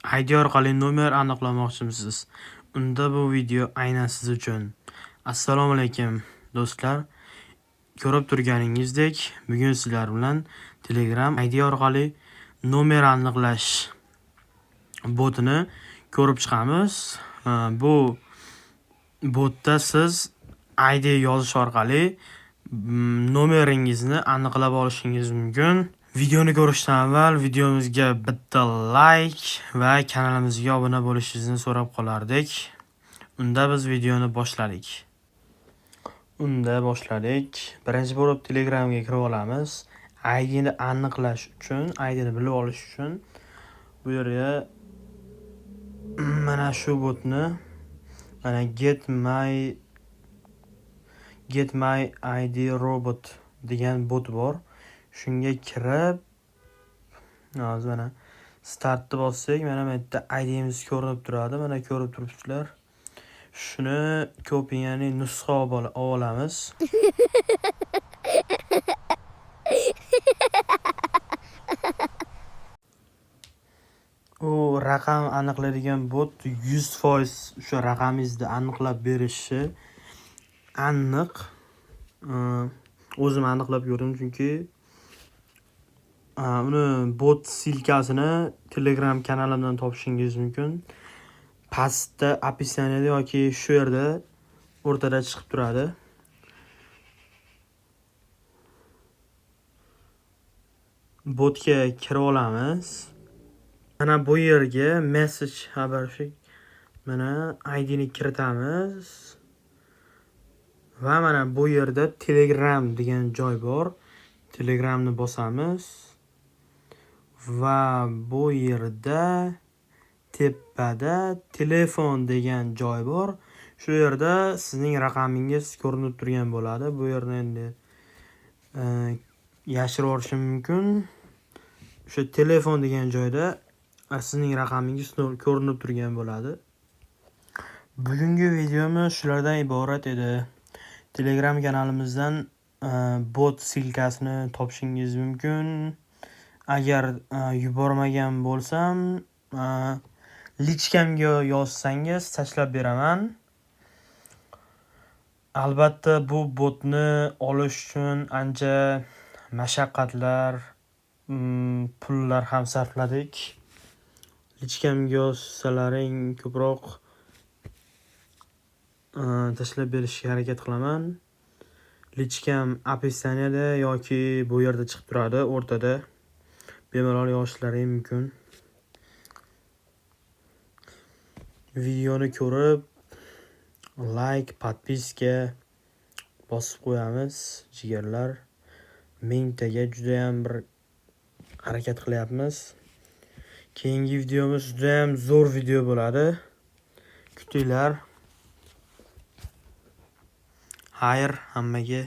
ID orqali nomer aniqlamoqchimisiz? Unda bu video aynan siz uchun. Assalomu alaykum do'stlar. Ko'rib turganingizdek, bugun sizlar bilan Telegram ID orqali nomer aniqlash botini ko'rib chiqamiz. Bu botda siz ID yozish orqali nomeringizni aniqlab olishingiz mumkin. Videoni ko'rishdan avval videomizga bitta like va kanalimizga obuna bo'lishingizni so'rab qolardik. Unda biz videoni boshladik. Birinchi bo'lib Telegramga kirib olamiz. IDni aniqlash uchun, IDni bilib olish uchun bu yerga mana shu botni, mana Get my ID robot degan bot bor. Shunga kirib, hozir mana startni bossak, mana bu yerda ID'miz ko'rinib turadi. Mana ko'rib turibsizlar. Shuni ya'ni nusxa olamiz. U raqam aniqlaydigan bot 100% o'sha raqamingizni aniqlab berishi aniq. O'zim aniqlab ko'rdim, chunki uni bot silkasini Telegram kanalimdan topishingiz mumkin. Pastda описаниеda yoki shu yerda o'rtada chiqib turadi. Botga kirib olamiz. Mana bu yerga message xabar mana IDni kiritamiz. Va mana bu yerda Telegram degan joy bor. Telegramni bosamiz. Va bu yerda tepada telefon degan joy bor. Shu yerda sizning raqamingiz ko'rinib turgan bo'ladi. Bu yerni endi yashirib olishim mumkin. O'sha telefon degan joyda sizning raqamingiz ko'rinib turgan bo'ladi. Bugungi videomiz shulardan iborat edi. Telegram kanalimizdan bot silkasini topishingiz mumkin. Agar yubormagan bo'lsam, lichkamga yozsangiz tashlab beraman. Albatta bu botni olish uchun ancha mashaqqatlar, pullar ham sarfladik. Lichkamga yozsalaring ko'proq tashlab berishga harakat qilaman. Lichkam описаниеda yoki bu yerda chiqib turadi, o'rtada. Bemalol yozishlaring mumkin. Videoni ko'rib like, podpiska bosib qo'yamiz, jigarlar. Mingtaga juda ham bir harakat qilyapmiz. Keyingi videomiz juda ham zo'r video bo'ladi. Kutinglar. Xayr hammaga.